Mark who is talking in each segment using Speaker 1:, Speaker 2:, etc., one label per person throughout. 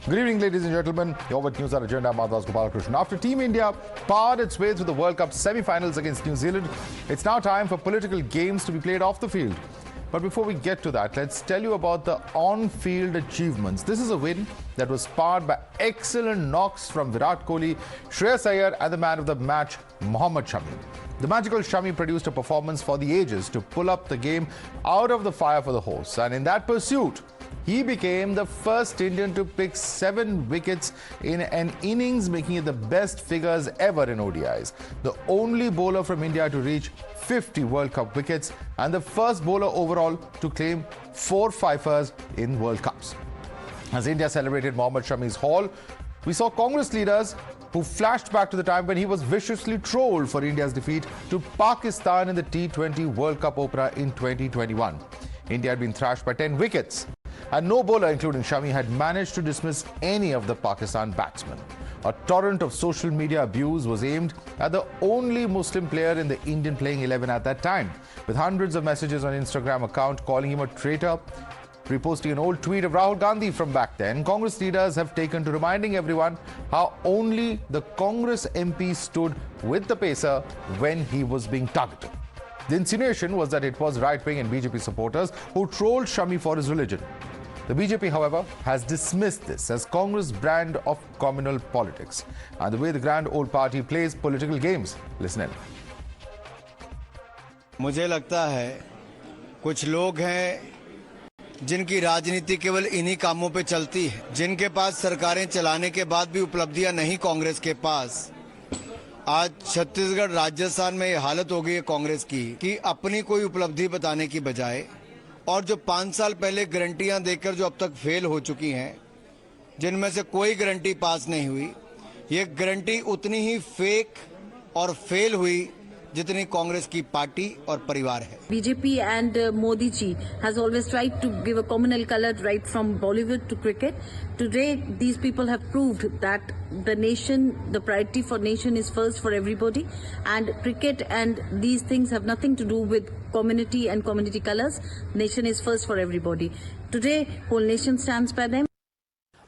Speaker 1: Good evening, ladies and gentlemen. You're with Newshour Agenda. Madhavdas Gopal Krishnan. After Team India powered its way through the World Cup semi-finals against New Zealand, it's now time for political games to be played off the field. But before we get to that, let's tell you about the on-field achievements. This is a win that was powered by excellent knocks from Virat Kohli, Shreyas Iyer and the man of the match, Mohammad Shami. The magical Shami produced a performance for the ages to pull up the game out of the fire for the hosts. And in that pursuit, he became the first Indian to pick 7 wickets in an innings, making it the best figures ever in ODIs. The only bowler from India to reach 50 World Cup wickets and the first bowler overall to claim 4 fifers in World Cups. As India celebrated Mohammad Shami's haul, we saw Congress leaders who flashed back to the time when he was viciously trolled for India's defeat to Pakistan in the T20 World Cup opener in 2021. India had been thrashed by 10 wickets. And no bowler, including Shami, had managed to dismiss any of the Pakistan batsmen. A torrent of social media abuse was aimed at the only Muslim player in the Indian playing 11 at that time, with hundreds of messages on Instagram account calling him a traitor, reposting an old tweet of Rahul Gandhi from back then. Congress leaders have taken to reminding everyone how only the Congress MP stood with the pacer when he was being targeted. The insinuation was that it was right-wing and BJP supporters who trolled Shami for his religion. The BJP, however, has dismissed this as Congress' brand of communal politics and the way the grand old party plays political games. Listen in.
Speaker 2: मुझे लगता है कुछ लोग हैं जिनकी राजनीति केवल इन्हीं कामों पे चलती है, जिनके पास सरकारें चलाने के बाद भी उपलब्धियां नहीं कांग्रेस के पास। आज छत्तीसगढ़ राजस्थान में ये हालत हो गई है कांग्रेस की कि अपनी कोई उपलब्धि बताने की बजाय और जो 5 साल पहले गारंटियां देकर जो अब तक फेल हो चुकी हैं, जिनमें से कोई गारंटी पास नहीं हुई, ये गारंटी उतनी ही फेक और फेल हुई जितनी कांग्रेस की पार्टी और परिवार है।
Speaker 3: BJP and Modi ji has always tried to give a communal color right from Bollywood to cricket. Today, these people have proved that the nation, the priority for nation is first for everybody, and cricket and these things have nothing to do with community and community colors. Nation is first for everybody. Today, whole nation stands by them.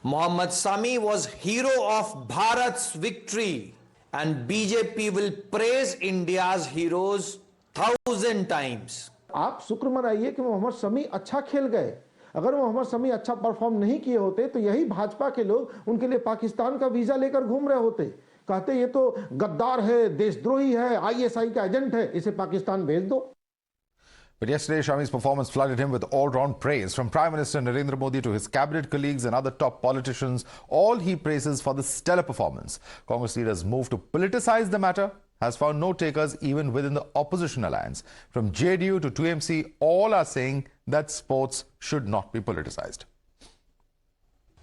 Speaker 4: Mohommad Shami was hero of Bharat's victory. And BJP will praise India's heroes 1,000 times.
Speaker 5: आप शुक्र मनाइए कि मोहम्मद शमी अच्छा खेल गए। अगर मोहम्मद शमी अच्छा perform नहीं किए होते तो यही भाजपा के लोग उनके लिए पाकिस्तान का वीजा लेकर घूम रहे होते, कहते ये तो गद्दार है, देशद्रोही है, ISI का एजेंट है, इसे पाकिस्तान भेज दो।
Speaker 1: But yesterday, Shami's performance flooded him with all-round praise. From Prime Minister Narendra Modi to his cabinet colleagues and other top politicians, all he praises for the stellar performance. Congress leaders' move to politicize the matter has found no takers even within the opposition alliance. From JDU to 2MC, all are saying that sports should not be politicized.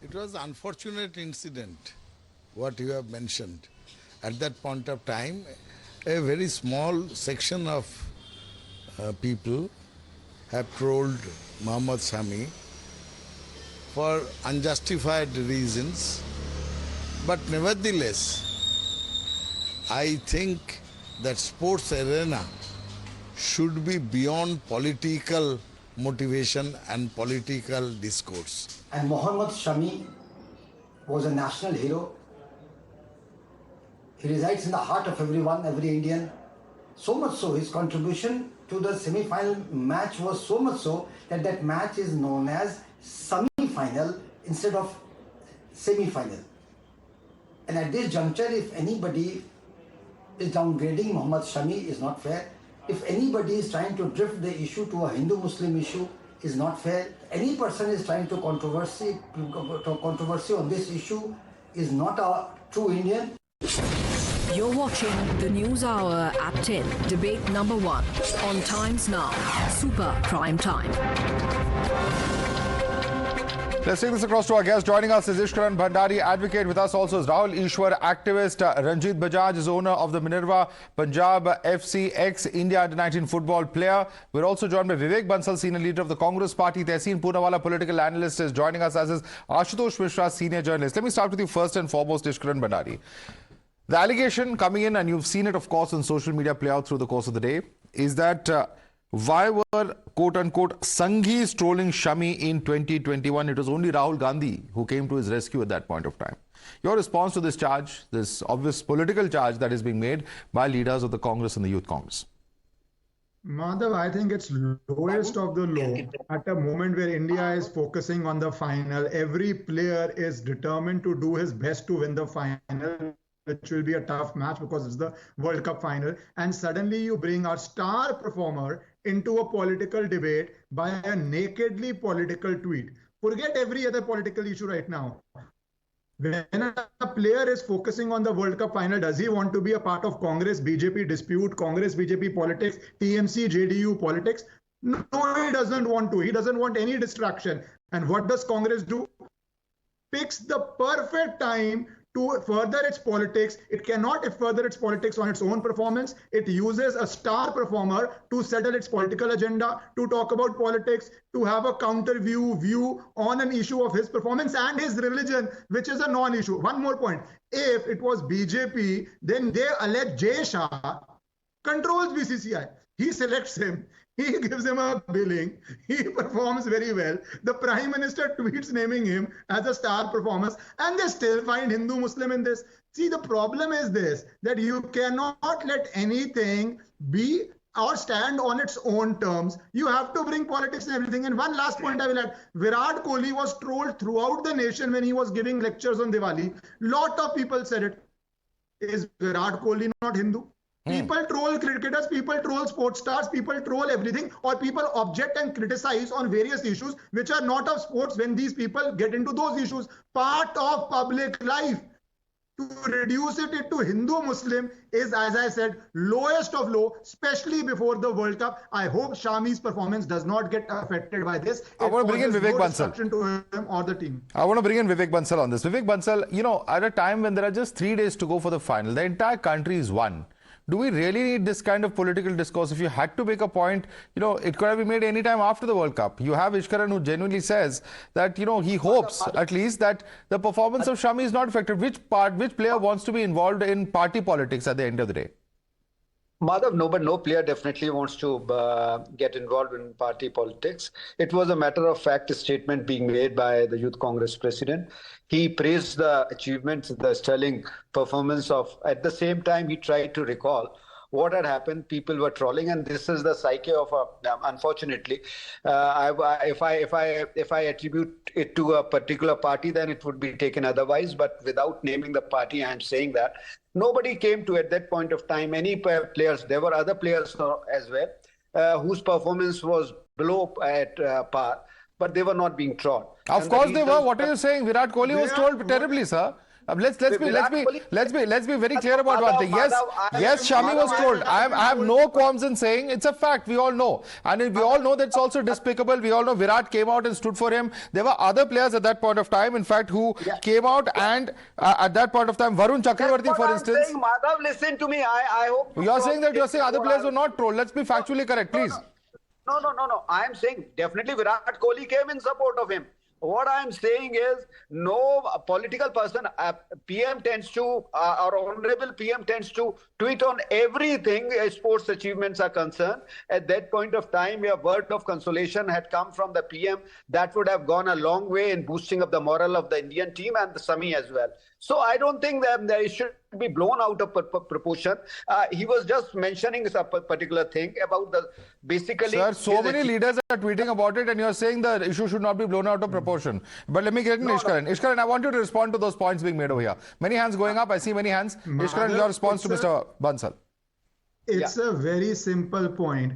Speaker 6: It was an unfortunate incident, what you have mentioned. At that point of time, a very small section of people have trolled Mohammad Shami for unjustified reasons, but nevertheless, I think that sports arena should be beyond political motivation and political discourse.
Speaker 7: And Mohammad Shami was a national hero. He resides in the heart of everyone, every Indian. So much so, his contribution to the semi-final match was so much so that that match is known as semi-final instead of semi-final. And at this juncture, if anybody is downgrading Mohammad Shami, is not fair. If anybody is trying to drift the issue to a Hindu-Muslim issue, is not fair. Any person is trying to controversy on this issue is not a true Indian.
Speaker 8: You're watching the News Hour at 10, debate number 1 on Times Now, Super Prime Time.
Speaker 1: Let's take this across to our guest. Joining us is Ishkaran Bhandari, advocate. With us also is Rahul Ishwar, activist. Ranjit Bajaj is owner of the Minerva Punjab FC, ex-India under-19 football player. We're also joined by Vivek Bansal, senior leader of the Congress party. Tehseen Poonawala, political analyst, is joining us, as is Ashutosh Mishra, senior journalist. Let me start with you first and foremost, Ishkaran Bhandari. The allegation coming in, and you've seen it, of course, on social media play out through the course of the day, is that Why were quote-unquote Sanghis trolling Shami in 2021? It was only Rahul Gandhi who came to his rescue at that point of time. Your response to this charge, this obvious political charge that is being made by leaders of the Congress and the Youth Congress?
Speaker 9: Madhav, I think it's lowest of the low. At a moment where India is focusing on the final, every player is determined to do his best to win the final, which will be a tough match because it's the World Cup final. And suddenly you bring our star performer into a political debate by a nakedly political tweet. Forget every other political issue right now. When a player is focusing on the World Cup final, does he want to be a part of Congress BJP dispute, Congress BJP politics, TMC JDU politics? No, he doesn't want to. He doesn't want any distraction. And what does Congress do? Picks the perfect time to further its politics. It cannot further its politics on its own performance. It uses a star performer to settle its political agenda, to talk about politics, to have a counter view on an issue of his performance and his religion, which is a non-issue. One more point. If it was BJP, then they allege Jay Shah controls BCCI. He selects him. He gives him a billing. He performs very well. The Prime Minister tweets naming him as a star performer, and they still find Hindu Muslim in this. See, the problem is this, that you cannot let anything be or stand on its own terms. You have to bring politics and everything. And one last point I will add, Virat Kohli was trolled throughout the nation when he was giving lectures on Diwali. Lot of people said it. Is Virat Kohli not Hindu? People troll cricketers, people troll sports stars, people troll everything, or people object and criticize on various issues which are not of sports when these people get into those issues. Part of public life. To reduce it to Hindu-Muslim is, as I said, lowest of low, especially before the World Cup. I hope Shami's performance does not get affected by this.
Speaker 1: I want to bring in Vivek Bansal.
Speaker 9: To him or the team.
Speaker 1: I want to bring in Vivek Bansal on this. Vivek Bansal, you know, at a time when there are just 3 days to go for the final, the entire country is won. Do we really need this kind of political discourse? If you had to make a point, you know, it could have been made any time after the World Cup. You have Ishkaran who genuinely says that, you know, he hopes at least that the performance of Shami is not affected. Which player wants to be involved in party politics at the end of the day?
Speaker 10: Madhav, no player definitely wants to get involved in party politics. It was a matter of fact statement being made by the Youth Congress president. He praised the achievements, the sterling performance of. At the same time, he tried to recall what had happened. People were trolling, and this is the psyche of unfortunately. If I attribute it to a particular party, then it would be taken otherwise. But without naming the party, I am saying that nobody came to, at that point of time, any players. There were other players as well whose performance was below at par, but they were not being trolled.
Speaker 1: Of course they were. What are you saying? Virat Kohli was trolled terribly, sir. Let's be very clear about one thing. Yes, Shami was trolled. I have no qualms in saying it's a fact. We all know, and we all know that's also despicable. We all know Virat came out and stood for him. There were other players at that point of time, in fact, who came out and at that point of time, Varun Chakravarti, for instance.
Speaker 10: Madhav, listen to me. I hope
Speaker 1: you're saying that other players were not trolled. Let's be factually correct, please.
Speaker 10: No. I am saying definitely Virat Kohli came in support of him. What I am saying is, no political person, PM tends to, our honorable PM tends to tweet on everything as sports achievements are concerned. At that point of time, a word of consolation had come from the PM that would have gone a long way in boosting up the morale of the Indian team and the Shami as well. So I don't think that it should be blown out of proportion. He was just mentioning a particular thing about the basically.
Speaker 1: Sir, so many leaders are tweeting about it, and you're saying the issue should not be blown out of proportion. But let me get in Ishkaran. Ishkaran, I want you to respond to those points being made over here. Many hands going up. I see many hands. Ishkaran, your response to Mr. Bansal.
Speaker 9: It's a very simple point.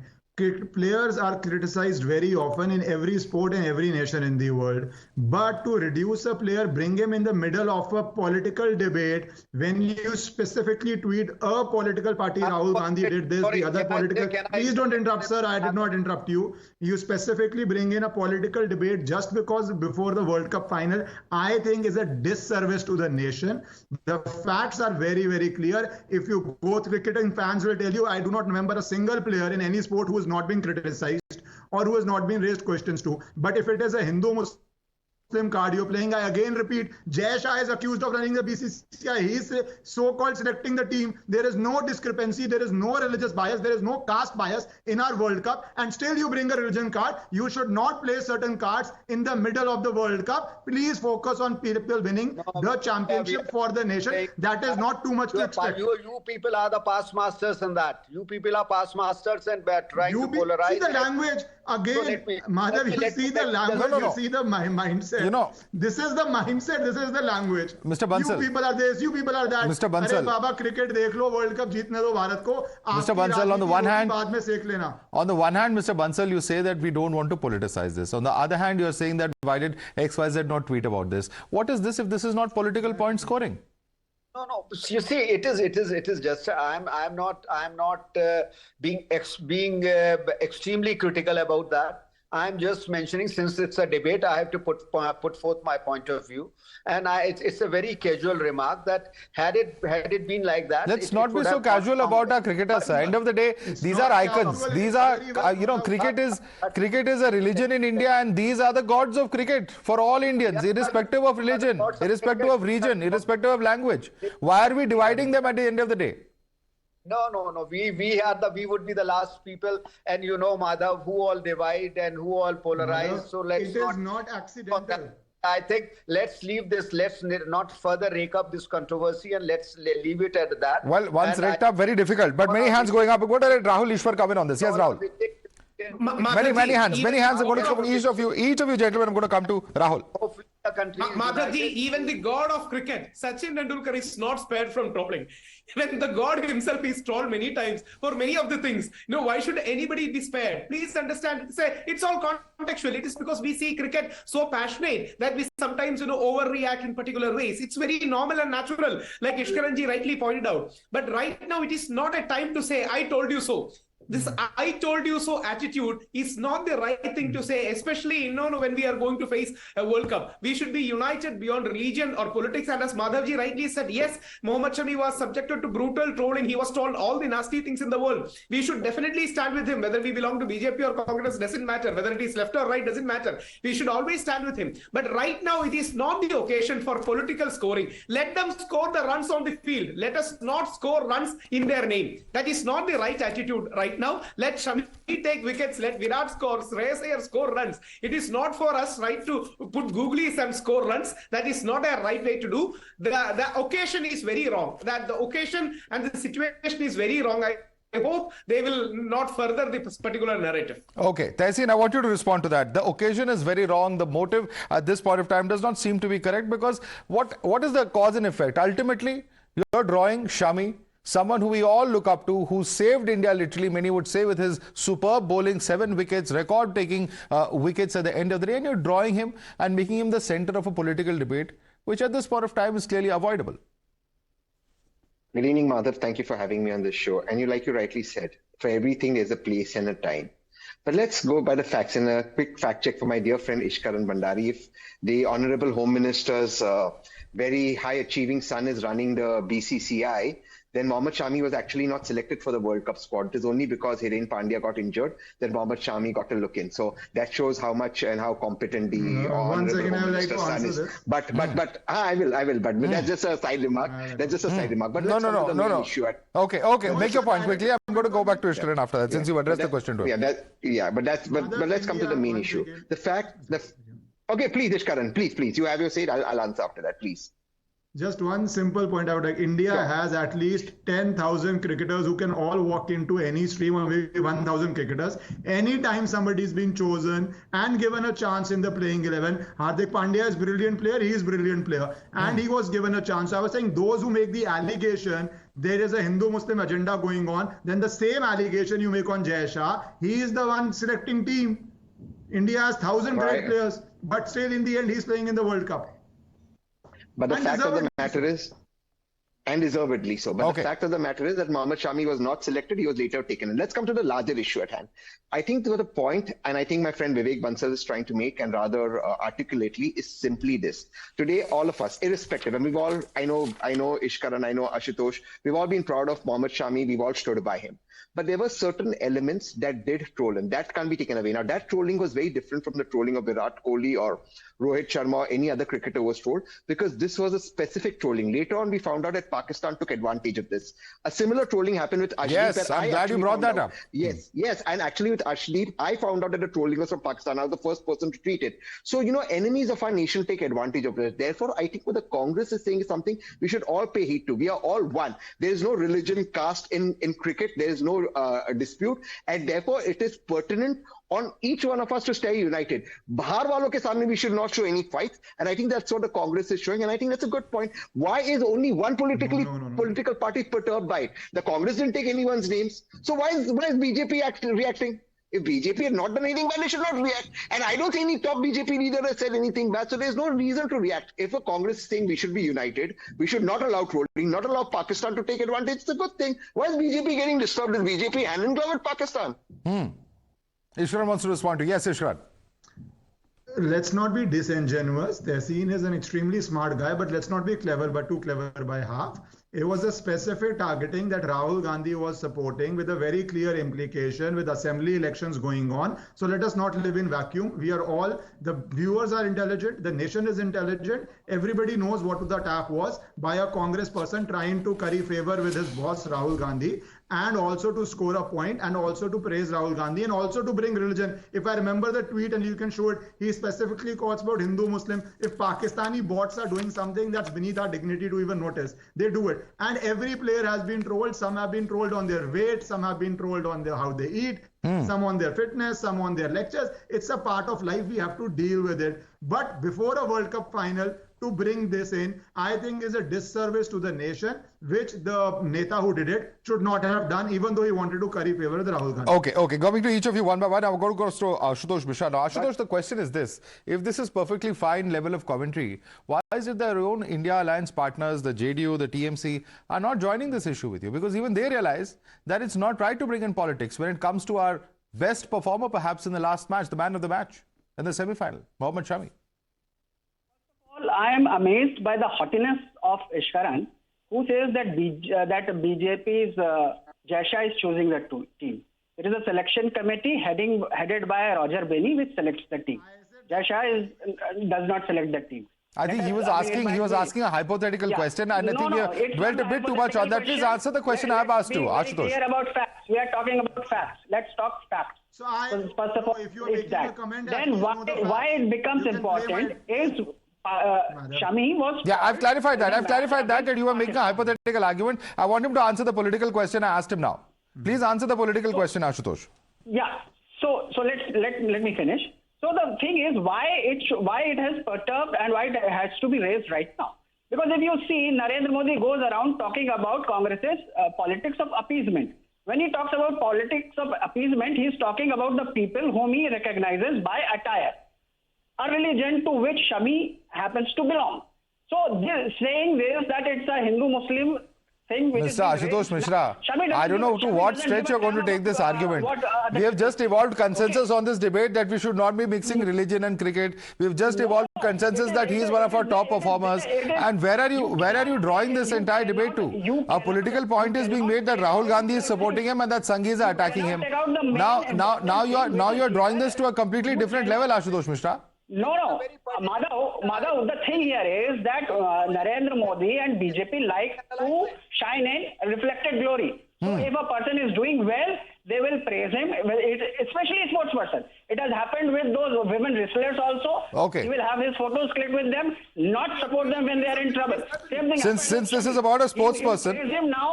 Speaker 9: Players are criticized very often in every sport and every nation in the world. But to reduce a player, bring him in the middle of a political debate, when you specifically tweet a political party, Rahul Gandhi did this, the other political... Please don't interrupt, sir. I did not interrupt you. You specifically bring in a political debate just because before the World Cup final, I think is a disservice to the nation. The facts are very, very clear. If you go, cricketing fans will tell you, I do not remember a single player in any sport who is not been criticized or who has not been raised questions to. But if it is a Hindu Muslim Muslim card you're playing. I again repeat, Jai Shah is accused of running the BCCI. He is so-called selecting the team. There is no discrepancy. There is no religious bias. There is no caste bias in our World Cup. And still you bring a religion card. You should not play certain cards in the middle of the World Cup. Please focus on people winning the championship for the nation. That is not too much to expect.
Speaker 10: You people are the past masters in that. You people are past masters and trying to polarize.
Speaker 9: See the language again, Madhav. You see the language. You see the mindset.
Speaker 1: You know,
Speaker 9: this is the mindset. This is the language.
Speaker 1: Mr. Bansal,
Speaker 9: you people are this. You people are that.
Speaker 1: Mr. Bansal,
Speaker 9: Baba, cricket dekh lo, World Cup jeetne do Bharat ko.
Speaker 1: Mr. Bansal, on the one hand,
Speaker 9: baad mein sek lena.
Speaker 1: On the one hand, Mr. Bansal, you say that we don't want to politicize this. On the other hand, you are saying that why did XYZ not tweet about this? What is this if this is not political point scoring?
Speaker 10: No. You see, it is just. I'm not being extremely critical about that. I'm just mentioning, since it's a debate, I have to put forth my point of view, and it's a very casual remark that had it been like that.
Speaker 1: Let's not be so casual about our cricketers. At the end of the day, these are icons. These are cricket is a religion in India, and these are the gods of cricket for all Indians, irrespective of religion, irrespective of region, irrespective of language. Why are we dividing them at the end of the day?
Speaker 10: No. We would be the last people, and Madhav, who all divide and who all polarize.
Speaker 9: Madhav,
Speaker 10: so let's
Speaker 9: not accidental.
Speaker 10: I think let's leave this. Let's not further rake up this controversy, and let's leave it at that.
Speaker 1: Well, once raked up, very difficult. But many hands going up. What are Rahul Ishwar coming on this? Yes, Rahul. Many hands are going to come. Each of you gentlemen, I'm going to come to Rahul.
Speaker 11: Madhavji, even the god of cricket, Sachin Tendulkar, is not spared from trolling. Even the god himself is trolled many times for many of the things. Why should anybody be spared? Please understand, it's all contextual. It is because we see cricket so passionate that we sometimes, overreact in particular ways. It's very normal and natural, like Ishkaranji rightly pointed out. But right now, it is not a time to say, I told you so. This I told you so attitude is not the right thing to say, especially when we are going to face a World Cup. We should be united beyond religion or politics. And as Madhavji rightly said, yes, Mohommad Shami was subjected to brutal trolling. He was told all the nasty things in the world. We should definitely stand with him. Whether we belong to BJP or Congress doesn't matter. Whether it is left or right doesn't matter. We should always stand with him. But right now, it is not the occasion for political scoring. Let them score the runs on the field. Let us not score runs in their name. That is not the right attitude right now. Let Shami take wickets, let Virat score, Shreyas Iyer score runs. It is not for us to put googlies and score runs. That is not a right way to do. The occasion is very wrong. That the occasion and the situation is very wrong. I hope they will not further this particular narrative. Okay,
Speaker 1: Tehseen, I want you to respond to that. The occasion is very wrong. The motive at this point of time does not seem to be correct, because what is the cause and effect? Ultimately, you're drawing Shami, someone who we all look up to, who saved India literally, many would say, with his superb bowling, 7 wickets, record-taking wickets at the end of the day, and you're drawing him and making him the center of a political debate, which at this point of time is clearly avoidable.
Speaker 12: Good evening, Madhav. Thank you for having me on this show. And like you rightly said, for everything there's a place and a time. But let's go by the facts, and a quick fact check for my dear friend Ishkaran Bhandari. If the Honorable Home Minister's very high-achieving son is running the BCCI, then Mohommad Shami was actually not selected for the World Cup squad. It is only because Hiren Pandya got injured that Mohommad Shami got a look in. So that shows how much and how competent the Honorable Home Minister's son is. But I will. But that's just a side remark. That's just a side remark. But let's come to the main issue.
Speaker 1: Okay. Make your point quickly. I'm going to go back to Ishkaran after that, since you addressed the question to him.
Speaker 12: But let's come to the main issue. Okay, please, Ishkaran, please. You have your say. I'll answer after that, please.
Speaker 9: Just one simple point out, like India has at least 10,000 cricketers who can all walk into any stream, or maybe 1,000 cricketers. Anytime somebody is being chosen and given a chance in the playing 11, Hardik Pandya is a brilliant player, he is a brilliant player, and he was given a chance. So I was saying, those who make the allegation there is a Hindu-Muslim agenda going on, then the same allegation you make on Jai Shah, he is the one selecting team. India has 1,000 great players, but still in the end he's playing in the World Cup.
Speaker 12: But the fact of the matter is, and deservedly so, but the fact of the matter is that Mohommad Shami was not selected, he was later taken. And let's come to the larger issue at hand. I think the point, and I think my friend Vivek Bansal is trying to make, and rather articulately, is simply this. Today, all of us, irrespective, and we've all, I know Ishkaran, I know Ashutosh, we've all been proud of Mohommad Shami, we've all stood by him. but there were certain elements that did troll, and that can't be taken away. Now, that trolling was very different from the trolling of Virat Kohli or Rohit Sharma or any other cricketer was trolled, because this was a specific trolling. Later on, we found out that Pakistan took advantage of this. A similar trolling happened with Ashdeep.
Speaker 1: Yes, I'm glad you brought that up.
Speaker 12: Yes, and actually with Ashdeep, I found out that the trolling was from Pakistan. I was the first person to treat it. So, enemies of our nation take advantage of this. Therefore, I think what the Congress is saying is something we should all pay heed to. We are all one. There is no religion, caste in cricket. There is no dispute. And therefore, it is pertinent on each one of us to stay united. Bahar walon ke samne we should not show any fights. And I think that's what the Congress is showing. And I think that's a good point. Why is only one political party perturbed by it? The Congress didn't take anyone's names. So why is BJP reacting? If BJP had not done anything bad, they should not react. And I don't think any top BJP leader has said anything bad, so there's no reason to react. If a Congress is saying we should be united, we should not allow trolling, not allow Pakistan to take advantage, it's a good thing. Why is BJP getting disturbed? Is BJP hand in glove with Pakistan?
Speaker 1: Ishkaran wants to respond to. Yes, Ishkaran.
Speaker 9: Let's not be disingenuous. They're seen as an extremely smart guy, but let's not be clever, but too clever by half. It was a specific targeting that Rahul Gandhi was supporting with a very clear implication with assembly elections going on. So let us not live in vacuum. We are all, the viewers are intelligent, the nation is intelligent. Everybody knows what the attack was by a Congress person trying to curry favor with his boss Rahul Gandhi, and also to score a point, and also to praise Rahul Gandhi, and also to bring religion. If I remember the tweet, and you can show it, he specifically talks about Hindu, Muslim. If Pakistani bots are doing something that's beneath our dignity to even notice, they do it. And every player has been trolled. Some have been trolled on their weight, some have been trolled on how they eat, some on their fitness, some on their lectures. It's a part of life. We have to deal with it. But before a World Cup final, to bring this in, I think is a disservice to the nation, which the Neta who did it should not have done, even though he wanted to curry favor with Rahul Gandhi.
Speaker 1: Okay. Going to each of you one by one. I'm going to go to Ashutosh Mishra. Now, Ashutosh, the question is this. If this is perfectly fine level of commentary, why is it their own India alliance partners, the JDU, the TMC, are not joining this issue with you? Because even they realize that it's not right to bring in politics when it comes to our best performer, perhaps in the last match, the man of the match in the semi-final, Mohammad Shami.
Speaker 13: I am amazed by the haughtiness of Ishkaran, who says that BJP's Jasha is choosing the team. It is a selection committee headed by Roger Benny, which selects the team. Jasha does not select the team.
Speaker 1: I think he was asking a hypothetical question, and I think you dwelt a bit too much on that. Please answer the question I have asked you, Ashutosh.
Speaker 13: We are about facts. We are talking about facts. Let's talk facts.
Speaker 9: So
Speaker 13: first of all, it's that. Then why it becomes important is Shami was...
Speaker 1: Yeah, I've clarified that you were making a hypothetical argument. I want him to answer the political question I asked him now. Please answer the political question, Ashutosh.
Speaker 13: Yeah. So let me finish. So the thing is why it has perturbed and why it has to be raised right now. Because if you see, Narendra Modi goes around talking about Congress's politics of appeasement. When he talks about politics of appeasement, he is talking about the people whom he recognizes by attire, a religion to which Shami happens to belong. So saying this, that it's a Hindu-Muslim thing...
Speaker 1: Mr. Ashutosh Mishra, I don't know to what stretch you're going to take this argument. We have just evolved consensus on this debate that we should not be mixing religion and cricket. We've just evolved consensus that he is one of our top performers. And where are you drawing this entire debate to? A political point is being made that Rahul Gandhi is supporting him and that Sanghis are attacking him. Now you're drawing this to a completely different level, Ashutosh Mishra.
Speaker 13: No. Madhav, the thing here is that Narendra Modi and BJP like to shine in reflected glory. So if a person is doing well, they will praise him, especially a sports person. It has happened with those women wrestlers also.
Speaker 1: Okay.
Speaker 13: He will have his photos clicked with them, not support them when they are in trouble. Same thing.
Speaker 1: Since this is about a sports person,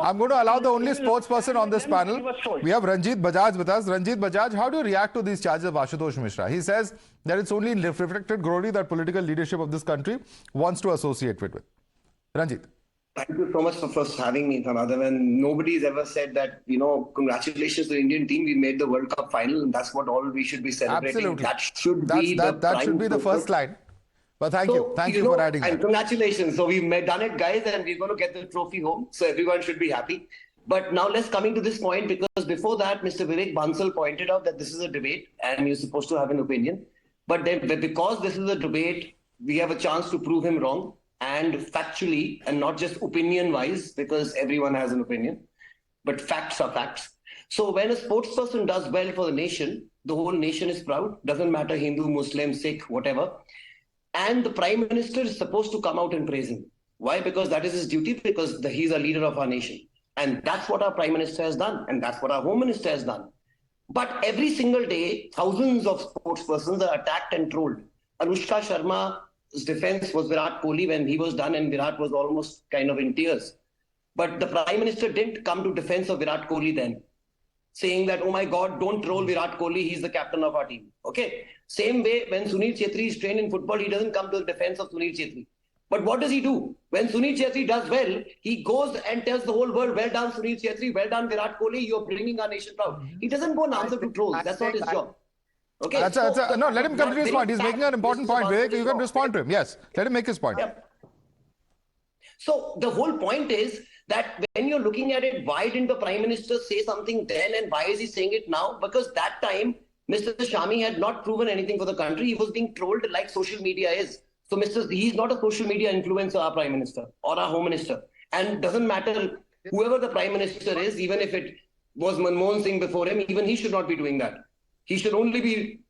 Speaker 1: I'm going to allow the only sports person on this panel. We have Ranjit Bajaj with us. Ranjit Bajaj, how do you react to these charges of Ashutosh Mishra? He says that it's only reflected glory that political leadership of this country wants to associate with. Ranjit.
Speaker 14: Thank you so much for first having me, Madhav. And nobody's ever said that, congratulations to the Indian team. We made the World Cup final, and that's what all we should be celebrating.
Speaker 1: Absolutely.
Speaker 14: That
Speaker 1: should be the first line. But thank you for adding that.
Speaker 14: And congratulations. So we've done it, guys, and we're going to get the trophy home. So everyone should be happy. But now let's coming to this point, because before that, Mr. Vivek Bansal pointed out that this is a debate and you're supposed to have an opinion. But then, because this is a debate, we have a chance to prove him wrong. And factually, and not just opinion-wise, because everyone has an opinion, but facts are facts. So when a sports person does well for the nation, the whole nation is proud. Doesn't matter Hindu, Muslim, Sikh, whatever. And the Prime Minister is supposed to come out and praise him. Why? Because that is his duty, because he's a leader of our nation. And that's what our Prime Minister has done. And that's what our Home Minister has done. But every single day, thousands of sports persons are attacked and trolled. Anushka Sharma's defense was Virat Kohli when he was done, and Virat was almost kind of in tears. But the Prime Minister didn't come to defense of Virat Kohli then, saying that, oh my God, don't troll Virat Kohli, he's the captain of our team. Okay. Same way, when Sunil Chhetri is trained in football, he doesn't come to the defense of Sunil Chhetri. But what does he do? When Sunil Chhetri does well, he goes and tells the whole world, well done Sunil Chhetri, well done Virat Kohli, you're bringing our nation proud. He doesn't go and answer to trolls. That's not his job. Okay.
Speaker 1: No, let him complete his point. He's making an important point. Vivek, you can respond to him. Yes, let him make his point.
Speaker 14: Yep. So the whole point is that when you're looking at it, why didn't the Prime Minister say something then and why is he saying it now? Because that time, Mr. Shami had not proven anything for the country. He was being trolled like social media is. So he's not a social media influencer, our Prime Minister or our Home Minister. And doesn't matter whoever the Prime Minister is, even if it was Manmohan Singh before him, even he should not be doing that. He should only be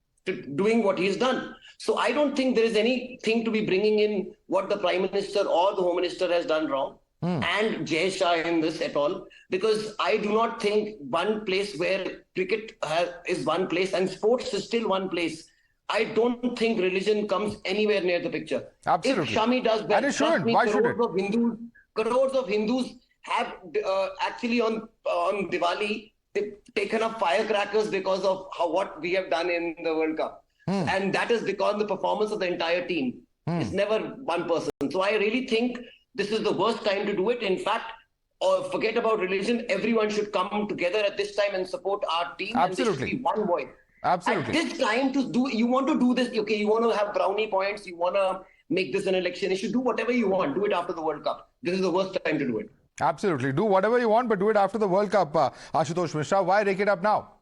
Speaker 14: doing what he's done. So I don't think there is anything to be bringing in what the Prime Minister or the Home Minister has done wrong. And Jay Shah in this at all, because I do not think one place where cricket is one place and sports is still one place. I don't think religion comes anywhere near the picture.
Speaker 1: Absolutely.
Speaker 14: If Shami does well,
Speaker 1: and it shouldn't. Why should it?
Speaker 14: Crores of Hindus have actually on Diwali taken up firecrackers because of what we have done in the World Cup. And that is because of the performance of the entire team. It's never one person. So I really think this is the worst time to do it. In fact, forget about religion. Everyone should come together at this time and support our team.
Speaker 1: Absolutely.
Speaker 14: And there should be one voice.
Speaker 1: Absolutely.
Speaker 14: At this time you want to do this, okay, you want to have brownie points, you want to make this an election issue, do whatever you want, do it after the World Cup. This is the worst time to do it.
Speaker 1: Absolutely. Do whatever you want, but do it after the World Cup. Ashutosh Mishra, why rake it up now?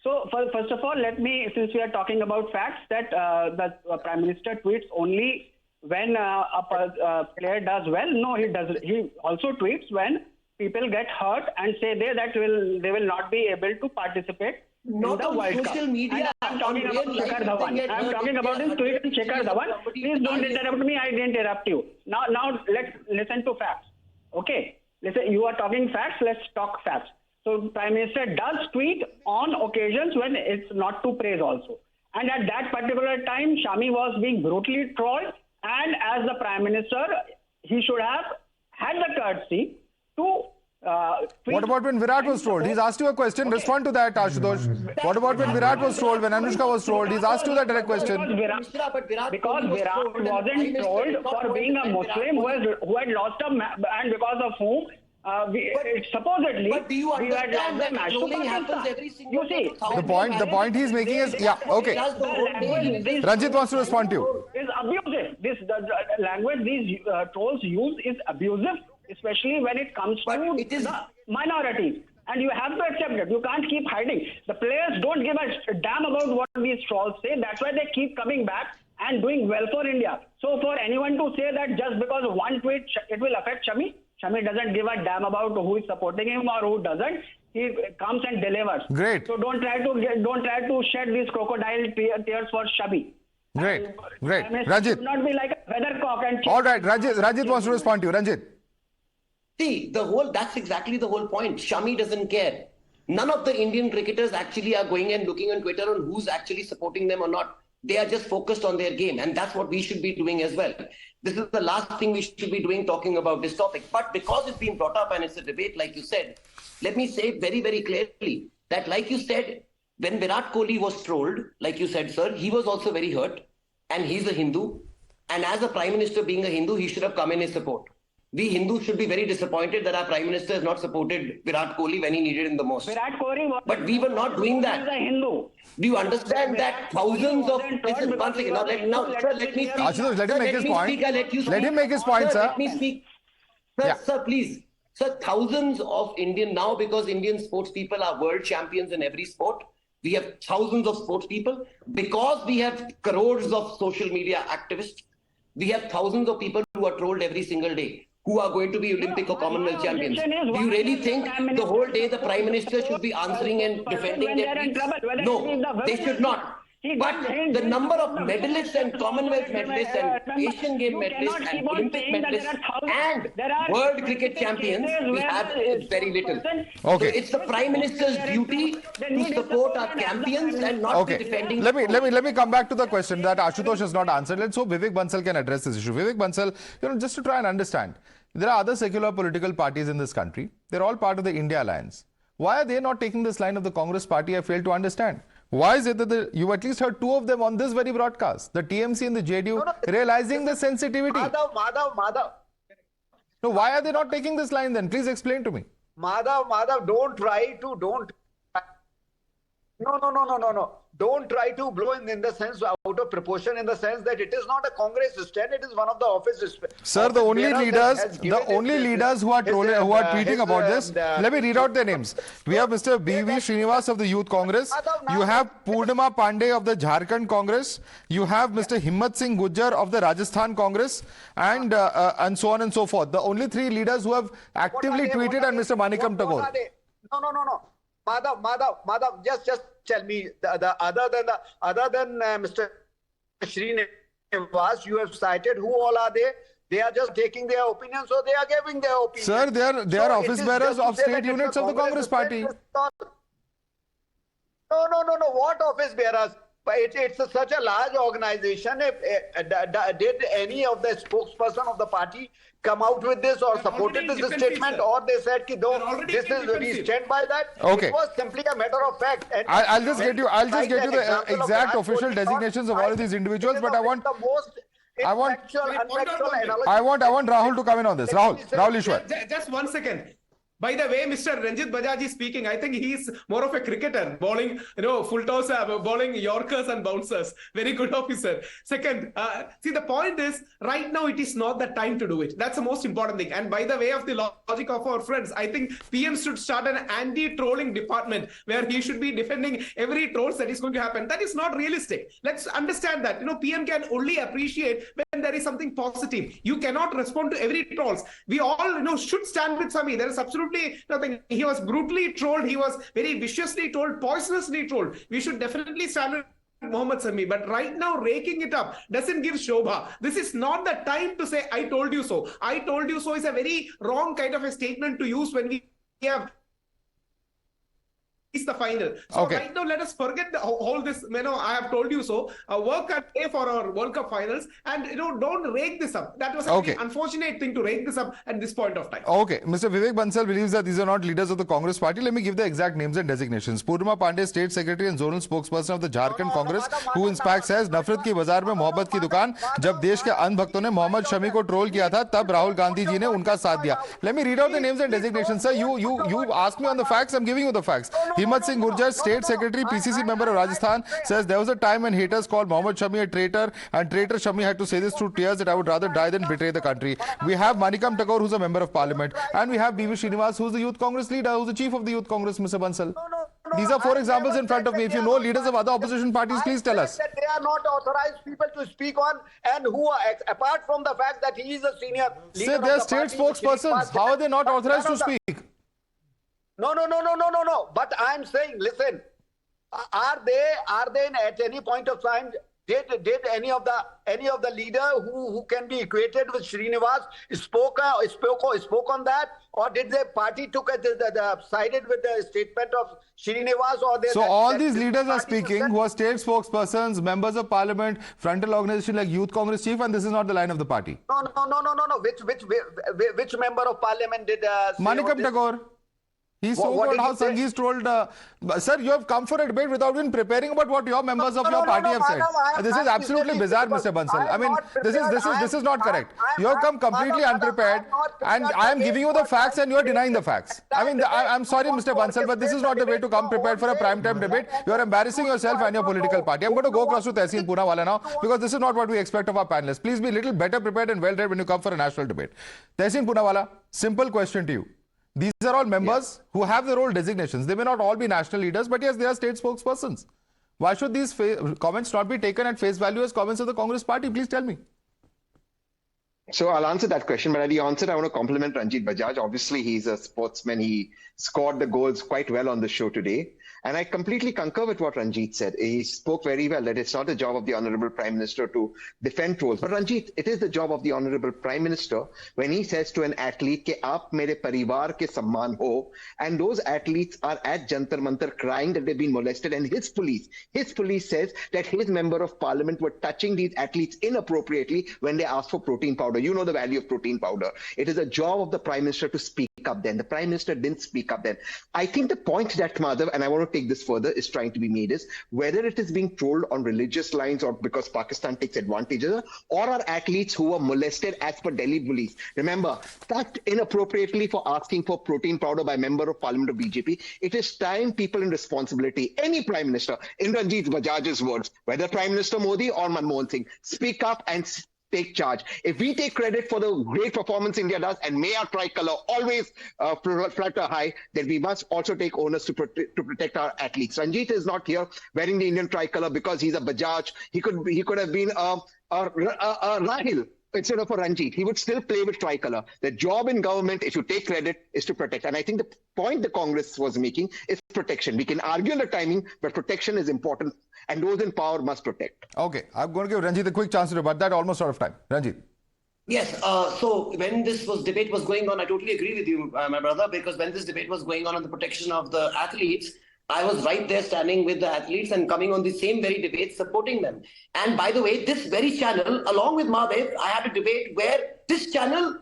Speaker 13: So, first of all, since we are talking about facts, that the Prime Minister tweets only when a player does well. No, he does. He also tweets when people get hurt and say that they will not be able to participate
Speaker 14: not
Speaker 13: in the
Speaker 14: on
Speaker 13: World
Speaker 14: social
Speaker 13: Cup.
Speaker 14: media.
Speaker 13: I'm talking about Shikhar Dhawan. I'm talking about his tweet and Shikhar Dhawan. Please don't interrupt me. I didn't interrupt you. Now let's listen to facts. Okay. Listen, you are talking facts. Let's talk facts. So Prime Minister does tweet on occasions when it's not to praise also. And at that particular time, Shami was being brutally trolled. And as the Prime Minister, he should have had the courtesy to tweet.
Speaker 1: What about when Virat was trolled? He's asked you a question. Okay. Respond to that, Ashutosh. What about when Virat was trolled, when Anushka was trolled? He's asked you that direct question.
Speaker 13: Because Virat wasn't trolled for being a Muslim who had lost a match, and because of whom supposedly
Speaker 14: but do you understand that trolling happens every single day?
Speaker 1: The point he's making is, yeah, okay. Ranjit wants to respond to you.
Speaker 13: Is abusive. The language these trolls use is abusive, especially when it comes to the minorities. And you have to accept it. You can't keep hiding. The players don't give a damn about what these trolls say. That's why they keep coming back and doing well for India. So for anyone to say that just because one tweet it will affect Shami doesn't give a damn about who is supporting him or who doesn't. He comes and delivers.
Speaker 1: Great.
Speaker 13: So don't try to shed these crocodile tears for Shami.
Speaker 1: Great. Ranjit.
Speaker 13: Should not be like a weathercock and.
Speaker 1: All right, Ranjit wants to respond to you. Ranjit.
Speaker 14: See, that's exactly the whole point. Shami doesn't care. None of the Indian cricketers actually are going and looking on Twitter on who's actually supporting them or not. They are just focused on their game, and that's what we should be doing as well. This is the last thing we should be doing, talking about this topic. But because it's been brought up and it's a debate, like you said, let me say very, very clearly that, like you said, when Virat Kohli was trolled, like you said, sir, he was also very hurt, and he's a Hindu. And as a Prime Minister being a Hindu, he should have come in his support. We Hindus should be very disappointed that our Prime Minister has not supported Virat Kohli when he needed him the most.
Speaker 13: Virat Kohli was,
Speaker 14: but we were not doing that.
Speaker 13: He's a Hindu.
Speaker 14: Do you understand that thousands of... Listen, one second. Sir, let me speak.
Speaker 1: Ashutosh, let him make his point. Let him make his point, sir.
Speaker 14: Let me speak. Sir, Sir, please. Sir, thousands of Indian... Now, because Indian sports people are world champions in every sport, we have thousands of sports people. Because we have crores of social media activists, we have thousands of people who are trolled every single day. who are going to be Olympic or Commonwealth champions.
Speaker 13: objection is
Speaker 14: Do you
Speaker 13: why
Speaker 14: really
Speaker 13: the
Speaker 14: think
Speaker 13: Prime
Speaker 14: the
Speaker 13: Minister
Speaker 14: whole day the
Speaker 13: supposed
Speaker 14: Prime
Speaker 13: to
Speaker 14: Minister should be
Speaker 13: support
Speaker 14: answering and
Speaker 13: person
Speaker 14: defending
Speaker 13: when
Speaker 14: their
Speaker 13: they are in
Speaker 14: tweets?
Speaker 13: trouble, whether
Speaker 14: No,
Speaker 13: it is the
Speaker 14: they should not. But the number of medalists and Commonwealth medalists and Asian Game medalists and Olympic medalists and World Cricket champions we have is very little.
Speaker 1: Okay.
Speaker 14: So it's the Prime Minister's duty to support our champions and not be defending.
Speaker 1: Let me come back to the question that Ashutosh has not answered. Let's hope Vivek Bansal can address this issue. Vivek Bansal, just to try and understand, there are other secular political parties in this country. They're all part of the India Alliance. Why are they not taking this line of the Congress party? I fail to understand. Why is it that you at least heard two of them on this very broadcast, the TMC and the JDU, realizing the sensitivity?
Speaker 15: Madhav.
Speaker 1: No, why are they not taking this line then? Please explain to me.
Speaker 15: Madhav, don't try to, No. Don't try to blow in the sense out of proportion, in the sense that it is not a Congress stand, it is one of the offices.
Speaker 1: Sir, the only leaders who are tweeting about this, let me read out their names. We have Mr. B.V. Srinivas of the Youth Congress. You have Purnima Pandey of the Jharkhand Congress. You have Mr. Himmat Singh Gujjar of the Rajasthan Congress, and so on and so forth. The only three leaders who have actively tweeted, and Mr. Manikam Tagore.
Speaker 15: No. Madhav, just tell me, other than Mr. Srinivas, you have cited, who all are they? They are just taking their opinion, so they are giving their opinion.
Speaker 1: Sir, they are office bearers of state units of the Congress party.
Speaker 15: No. What office bearers? It's such a large organization. Did any of the spokesperson of the party come out with this or supported this statement, or they said, we stand by that?
Speaker 1: Okay.
Speaker 15: It was simply a matter of fact. And
Speaker 1: I'll just get you the exact official designations of all of these individuals, but I want Rahul to come in on this. Rahul Ishwar.
Speaker 11: Just 1 second. By the way, Mr. Ranjit Bajaj is speaking. I think he's more of a cricketer, bowling, full toss, bowling Yorkers and bouncers. Very good officer. Second, see, the point is, right now it is not the time to do it. That's the most important thing. And by the way of the logic of our friends, I think PM should start an anti-trolling department where he should be defending every trolls that is going to happen. That is not realistic. Let's understand that. PM can only appreciate when there is something positive. You cannot respond to every trolls. We all, should stand with Shami. There is absolutely nothing. He was brutally trolled. He was very viciously trolled, poisonously trolled. We should definitely stand with Mohammad Shami. But right now, raking it up doesn't give shobha. This is not the time to say, I told you so. I told you so is a very wrong kind of a statement to use when we have the final. So right now, let us forget all this, I have told you so. Work and pay for our World Cup finals, and don't rake this up. That was an unfortunate thing to rake this up at this point of time.
Speaker 1: Okay, Mr. Vivek Bansal believes that these are not leaders of the Congress party. Let me give the exact names and designations. Purnima Pandey, State Secretary and Zonal Spokesperson of the Jharkhand Congress, who in fact says, नफरत की बाजार में मोहब्बत की दुकान. जब देश के अंधभक्तों ने मोहम्मद शमी को ट्रोल किया था, तब राहुल गांधी जी ने उनका साथ दिया. Let me read out the names and designations, sir. You asked me on the facts. I'm giving you the facts. Himmat Singh Gujjar, State Secretary, PCC member of Rajasthan, says there was a time when haters called Mohommad Shami a traitor, and traitor Shami had to say this through tears that I would rather die than betray the country. We have Manikam Tagore, who's a member of parliament, and we have B.V. Srinivas, who's the Youth Congress leader, who's the chief of the Youth Congress, Mr. Bansal. These are 4 examples in front of me. If you know leaders of other opposition parties, please tell us.
Speaker 15: That they are not authorized people to speak on, and who are, apart from the fact that he is a senior leader.
Speaker 1: Say they're state spokespersons. How are they not authorized to speak?
Speaker 15: No. But I'm saying, listen, are they at any point of time, did any of the leader who can be equated with Srinivas spoke on that, or did the party sided with the statement of Srinivas, or
Speaker 1: so all these leaders are speaking who are state spokespersons, members of parliament, frontal organization like Youth Congress chief, and this is not the line of the party.
Speaker 15: No. Which member of parliament did
Speaker 1: Manikam Tagore. He's so-called how Sanghis trolled. Sir, you have come for a debate without even preparing about what your members of your party have said. This is absolutely bizarre, Mr. Bansal. I mean, this is not correct. You have come completely unprepared, and I am giving you the facts, and you are denying the facts. I mean, I'm sorry, Mr. Bansal, but this is not the way to come prepared for a prime-time debate. You are embarrassing yourself and your political party. I'm going to go across to Tehseen Poonawala now, because this is not what we expect of our panelists. Please be a little better prepared and well-read when you come for a national debate. Tehseen Poonawala, simple question to you. These are all members who have their own designations. They may not all be national leaders, but yes, they are state spokespersons. Why should these comments not be taken at face value as comments of the Congress party? Please tell me.
Speaker 12: So I'll answer that question, but at the onset, I want to compliment Ranjit Bajaj. Obviously, he's a sportsman. He scored the goals quite well on the show today. And I completely concur with what Ranjit said. He spoke very well that it's not the job of the Honorable Prime Minister to defend trolls. But Ranjit, it is the job of the Honorable Prime Minister when he says to an athlete, "Ke aap mere parivar ke samman ho," and those athletes are at Jantar Mantar crying that they've been molested, and his police says that his member of parliament were touching these athletes inappropriately when they asked for protein powder. You know the value of protein powder. It is a job of the Prime Minister to speak up then. The Prime Minister didn't speak up then. I think the point that Madhav, and I want to take this further, is trying to be made is whether it is being trolled on religious lines or because Pakistan takes advantage of it, or are athletes who were molested as per Delhi police. Remember, touched inappropriately for asking for protein powder by member of parliament of BJP. It is time people in responsibility, any Prime Minister, in Ranjit Bajaj's words, whether Prime Minister Modi or Manmohan Singh, speak up and take charge. If we take credit for the great performance India does, and may our tricolour always flutter high, then we must also take onus to protect our athletes. Ranjit is not here wearing the Indian tricolour because he's a Bajaj. He could have been a Rahil instead of a Ranjit. He would still play with tricolour. The job in government, if you take credit, is to protect. And I think the point the Congress was making is protection. We can argue on the timing, but protection is important, and those in power must protect.
Speaker 1: Okay, I'm going to give Ranjit a quick chance to rebut that. Almost out of time. Ranjit.
Speaker 14: Yes, so when this debate was going on, I totally agree with you, my brother, because when this debate was going on the protection of the athletes, I was right there standing with the athletes and coming on the same very debate, supporting them. And by the way, this very channel, along with Madhav, I had a debate where this channel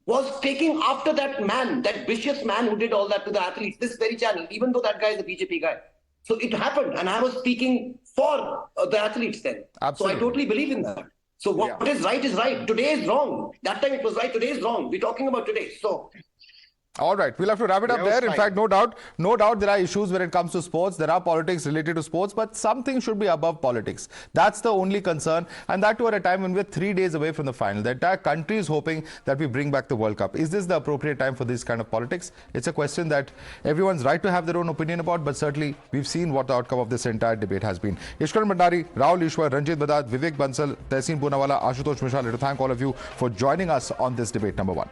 Speaker 14: was taking after that man, that vicious man who did all that to the athletes, this very channel, even though that guy is a BJP guy. So it happened, and I was speaking for the athletes then.
Speaker 1: Absolutely.
Speaker 14: So I totally believe in that. So what is right is right. Today is wrong. That time it was right. Today is wrong. We're talking about today. So.
Speaker 1: All right, we'll have to wrap it up there. In fact, no doubt there are issues when it comes to sports. There are politics related to sports, but something should be above politics. That's the only concern, and that too at a time when we're 3 days away from the final. The entire country is hoping that we bring back the World Cup. Is this the appropriate time for this kind of politics? It's a question that everyone's right to have their own opinion about, but certainly we've seen what the outcome of this entire debate has been. Ishkaran Bhandari, Rahul Ishwar, Ranjit Bajaj, Vivek Bansal, Tehseen Poonawala, Ashutosh Mishra, I'd like to thank all of you for joining us on this debate number 1.